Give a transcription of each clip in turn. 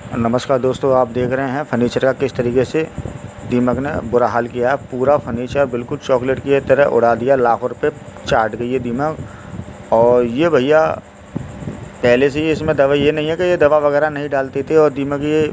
नमस्कार दोस्तों, आप देख रहे हैं फर्नीचर का किस तरीके से दीमक ने बुरा हाल किया है। पूरा फर्नीचर बिल्कुल चॉकलेट की तरह उड़ा दिया, लाखों रुपए चाट गई ये दीमक। और ये भैया पहले से ही इसमें दवा, ये नहीं है कि ये दवा वगैरह नहीं डालते थे और दीमक ये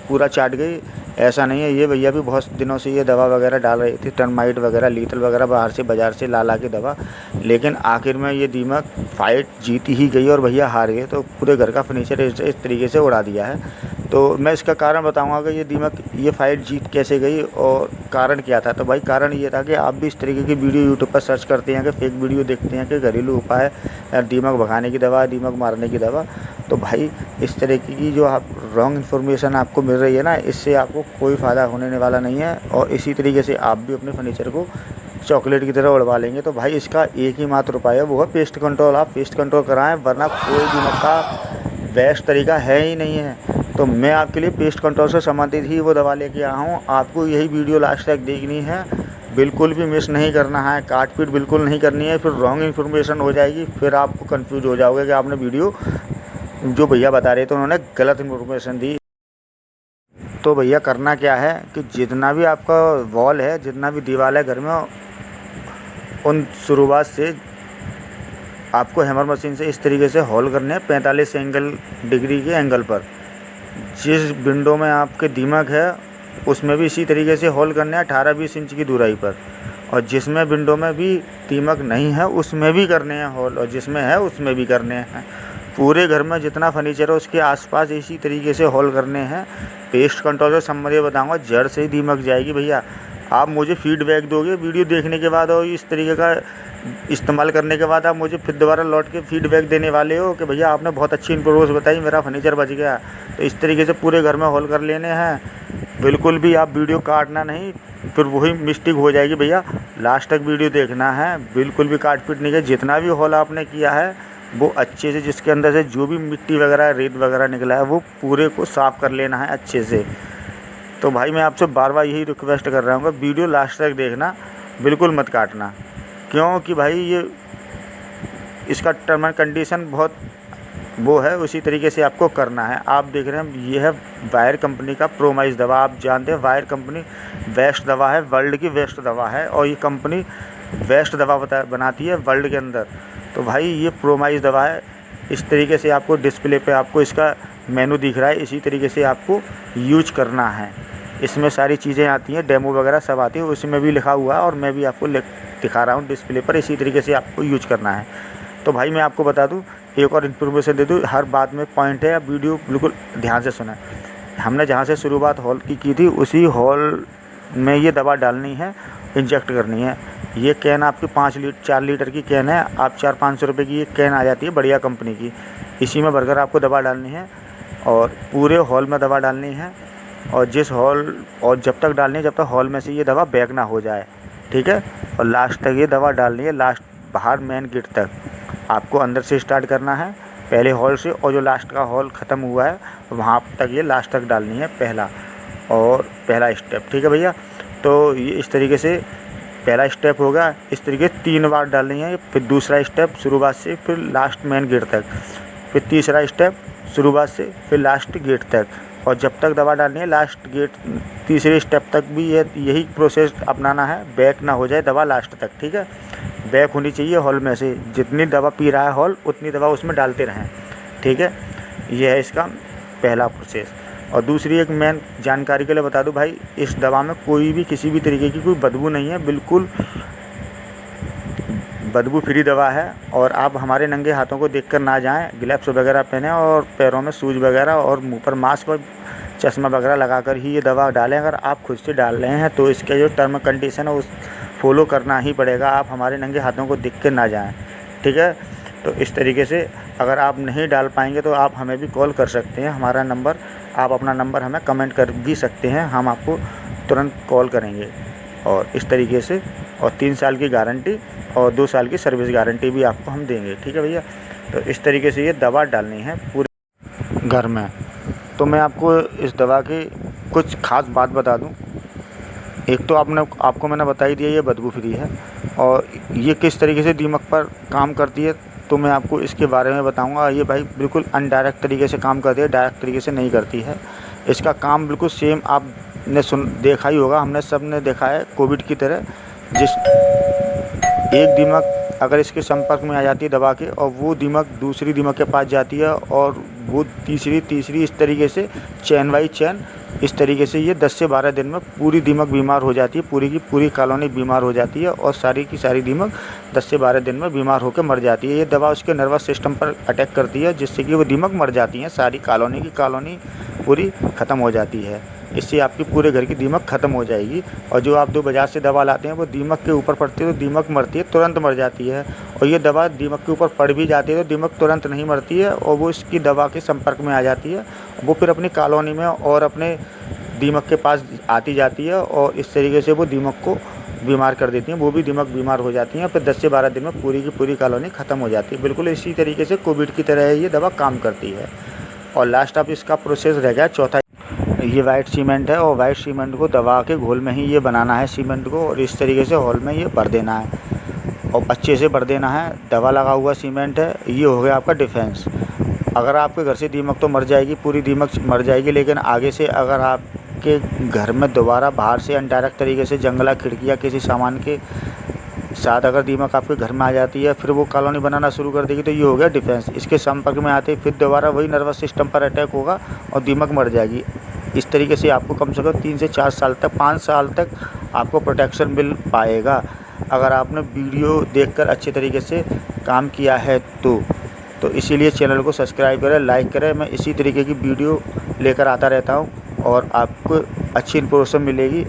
पूरा चाट गई, ऐसा नहीं है। ये भैया भी बहुत दिनों से ये दवा वगैरह डाल रही थी, टर्माइट वगैरह, लीथल वगैरह बाज़ार से ला ला के दवा, लेकिन आखिर में ये दीमक फाइट जीत ही गई और भैया हार गए। तो पूरे घर का फर्नीचर इस तरीके से उड़ा दिया है। तो मैं इसका कारण बताऊंगा कि ये दीमक ये फाइट जीत कैसे गई और कारण क्या था। तो भाई कारण ये था कि आप भी इस तरीके की वीडियो यूट्यूब पर सर्च करते हैं कि फेक वीडियो देखते हैं कि घरेलू उपाय दीमक भगाने की दवा, दीमक मारने की दवा। तो भाई इस तरीके की जो आप रॉन्ग इन्फॉर्मेशन आपको मिल रही है ना, इससे आपको कोई फ़ायदा होने वाला नहीं है और इसी तरीके से आप भी अपने फर्नीचर को चॉकलेट की तरह उड़वा लेंगे। तो भाई इसका एक ही मात्र उपाय है, वो है पेस्ट कंट्रोल। आप पेस्ट कंट्रोल कराएं, वरना कोई दीमक का बेस्ट तरीका है ही नहीं है। तो मैं आपके लिए पेस्ट कंट्रोल से संबंधित ही वो दवा लेके आया हूँ। आपको यही वीडियो लास्ट तक देखनी है, बिल्कुल भी मिस नहीं करना है, काट पीट बिल्कुल नहीं करनी है, फिर रॉन्ग इन्फॉर्मेशन हो जाएगी, फिर आपको कंफ्यूज हो जाओगे कि आपने वीडियो जो भैया बता रहे थे उन्होंने गलत इन्फॉर्मेशन दी। तो भैया करना क्या है कि जितना भी आपका वॉल है, जितना भी दीवार है घर में, उन शुरुआत से आपको हैमर मशीन से इस तरीके से होल करने हैं 45 डिग्री के एंगल पर। जिस विंडो में आपके दीमक है उसमें भी इसी तरीके से होल करने हैं 18-20 इंच की दूराई पर, और जिसमें विंडो में भी दीमक नहीं है उसमें भी करने हैं होल, और जिसमें है उसमें भी करने हैं। पूरे घर में जितना फर्नीचर है उसके आसपास इसी तरीके से होल करने हैं। पेस्ट कंट्रोल से संबंधित बताऊंगा, जड़ से ही दीमक जाएगी भैया। आप मुझे फीडबैक दोगे वीडियो देखने के बाद और इस तरीके का इस्तेमाल करने के बाद आप मुझे फिर दोबारा लौट के फीडबैक देने वाले हो कि भैया आपने बहुत अच्छी इन्फॉर्मेशन बताई, मेरा फर्नीचर बच गया। तो इस तरीके से पूरे घर में होल कर लेने हैं, बिल्कुल भी आप वीडियो काटना नहीं, फिर वही मिस्टेक हो जाएगी भैया। लास्ट तक वीडियो देखना है, बिल्कुल भी काट पीट नहीं किया। जितना भी होल आपने किया है वो अच्छे से, जिसके अंदर से जो भी मिट्टी वगैरह, रेत वगैरह निकला है, वो पूरे को साफ़ कर लेना है अच्छे से। तो भाई मैं आपसे बार बार यही रिक्वेस्ट कर रहा हूँ कि वीडियो लास्ट तक देखना, बिल्कुल मत काटना, क्योंकि भाई ये इसका टर्म एंड कंडीशन बहुत वो है, उसी तरीके से आपको करना है। आप देख रहे हैं ये है वायर कंपनी का प्रोमाइज दवा। आप जानते हैं वायर कंपनी बेस्ट दवा है, वर्ल्ड की बेस्ट दवा है, और ये कंपनी बेस्ट दवा बनाती है वर्ल्ड के अंदर। तो भाई ये प्रोमाइज दवा है। इस तरीके से आपको डिस्प्ले पे आपको इसका मेनू दिख रहा है, इसी तरीके से आपको यूज करना है। इसमें सारी चीज़ें आती हैं, डेमो वगैरह सब आती है, उसमें भी लिखा हुआ है और मैं भी आपको दिखा रहा हूँ डिस्प्ले पर। इसी तरीके से आपको यूज करना है। तो भाई मैं आपको बता दूं, एक और इन्फॉर्मेशन दे दूं, हर बात में पॉइंट है, आप वीडियो बिल्कुल ध्यान से सुना। हमने जहाँ से शुरुआत हॉल की थी उसी हॉल में ये दवा डालनी है, इंजेक्ट करनी है। ये कैन आपकी 4 लीटर की कैन है, आप 400-500 रुपये की ये कैन आ जाती है बढ़िया कंपनी की। इसी में भरकर आपको दवा डालनी है और पूरे हॉल में दवा डालनी है, और जिस हॉल और जब तक डालनी है जब तक हॉल में से ये दवा बैक ना हो जाए, ठीक है। और लास्ट तक ये दवा डालनी है, लास्ट बाहर मेन गेट तक। आपको अंदर से स्टार्ट करना है पहले हॉल से, और जो लास्ट का हॉल ख़त्म हुआ है वहाँ तक ये लास्ट तक डालनी है, पहला स्टेप, ठीक है भैया। तो ये इस तरीके से पहला स्टेप होगा, इस तरीके 3 बार डालनी है। फिर दूसरा स्टेप शुरुआत से फिर लास्ट मेन गेट तक, फिर तीसरा स्टेप शुरुआत से फिर लास्ट गेट तक, और जब तक दवा डालनी है लास्ट गेट तीसरे स्टेप तक भी यही प्रोसेस अपनाना है, बैक ना हो जाए दवा लास्ट तक, ठीक है। बैक होनी चाहिए हॉल में से, जितनी दवा पी रहा है हॉल उतनी दवा उसमें डालते रहें, ठीक है। यह है इसका पहला प्रोसेस। और दूसरी एक मेन जानकारी के लिए बता दूं भाई, इस दवा में कोई भी किसी भी तरीके की कोई बदबू नहीं है, बिल्कुल बदबू फ्री दवा है। और आप हमारे नंगे हाथों को देखकर ना जाएं, ग्लव्स वगैरह पहने और पैरों में शूज वगैरह और मुंह पर मास्क और चश्मा वगैरह लगाकर ही ये दवा डालें। अगर आप खुद से डाल रहे हैं तो इसके जो टर्म कंडीशन है उस फॉलो करना ही पड़ेगा, आप हमारे नंगे हाथों को देख कर ना जाएं, ठीक है। तो इस तरीके से अगर आप नहीं डाल पाएंगे तो आप हमें भी कॉल कर सकते हैं, हमारा नंबर, आप अपना नंबर हमें कमेंट कर भी सकते हैं, हम आपको तुरंत कॉल करेंगे। और इस तरीके से, और 3 साल की गारंटी और 2 साल की सर्विस गारंटी भी आपको हम देंगे, ठीक है भैया। तो इस तरीके से ये दवा डालनी है पूरे घर में। तो मैं आपको इस दवा की कुछ ख़ास बात बता दूं। एक तो आपको मैंने बता ही दिया ये बदबू फ्री है, और ये किस तरीके से दीमक पर काम करती है तो मैं आपको इसके बारे में बताऊंगा। ये भाई बिल्कुल अनडायरेक्ट तरीके से काम करती है, डायरेक्ट तरीके से नहीं करती है। इसका काम बिल्कुल सेम आपने देखा ही होगा, हमने सब ने देखा है कोविड की तरह। जिस एक दीमक अगर इसके संपर्क में आ जाती है दवा के, और वो दीमक दूसरी दीमक के पास जाती है, और वो तीसरी इस तरीके से चैन बाई चैन, इस तरीके से ये 10 से 12 दिन में पूरी दीमक बीमार हो जाती है, पूरी की पूरी कॉलोनी बीमार हो जाती है, और सारी की सारी दीमक 10 से 12 दिन में बीमार होकर मर जाती है। ये दवा उसके नर्वस सिस्टम पर अटैक करती है, जिससे कि वो दीमक मर जाती हैं, सारी कॉलोनी की कॉलोनी पूरी ख़त्म हो जाती है। इससे आपकी पूरे घर की दीमक ख़त्म हो जाएगी। और जो आप 2 बाज़ार से दवा लाते हैं वो दीमक के ऊपर पड़ती है तो दीमक मरती है, तुरंत मर जाती है। और ये दवा दीमक के ऊपर पड़ भी जाती है तो दीमक तुरंत नहीं मरती है, और वो इसकी दवा के संपर्क में आ जाती है, वो फिर अपनी कॉलोनी में और अपने दीमक के पास आती जाती है, और इस तरीके से वो दीमक को बीमार कर देती हैं। वो भी दीमक बीमार हो जाती हैं, फिर 10 से 12 दिन में पूरी की पूरी कॉलोनी ख़त्म हो जाती है। बिल्कुल इसी तरीके से कोविड की तरह ये दवा काम करती है। और लास्ट अब इसका प्रोसेस रह गया चौथा। ये वाइट सीमेंट है, और वाइट सीमेंट को दवा के घोल में ही ये बनाना है सीमेंट को, और इस तरीके से हॉल में ये भर देना है, और अच्छे से भर देना है। दवा लगा हुआ सीमेंट है। ये हो गया आपका डिफेंस। अगर आपके घर से दीमक तो मर जाएगी, पूरी दीमक मर जाएगी, लेकिन आगे से अगर आपके घर में दोबारा बाहर से अनडायरेक्ट तरीके से जंगला, खिड़कियाँ, किसी सामान के साथ अगर दीमक आपके घर में आ जाती है, फिर वो कॉलोनी बनाना शुरू कर देगी, तो ये हो गया डिफेंस। इसके संपर्क में आते ही फिर दोबारा वही नर्वस सिस्टम पर अटैक होगा और दीमक मर जाएगी। इस तरीके से आपको कम से कम 3 से 4 साल तक, 5 साल तक आपको प्रोटेक्शन मिल पाएगा, अगर आपने वीडियो देखकर अच्छे तरीके से काम किया है तो इसीलिए चैनल को सब्सक्राइब करें, लाइक करें। मैं इसी तरीके की वीडियो लेकर आता रहता हूँ और आपको अच्छी इन्फॉर्मेशन मिलेगी।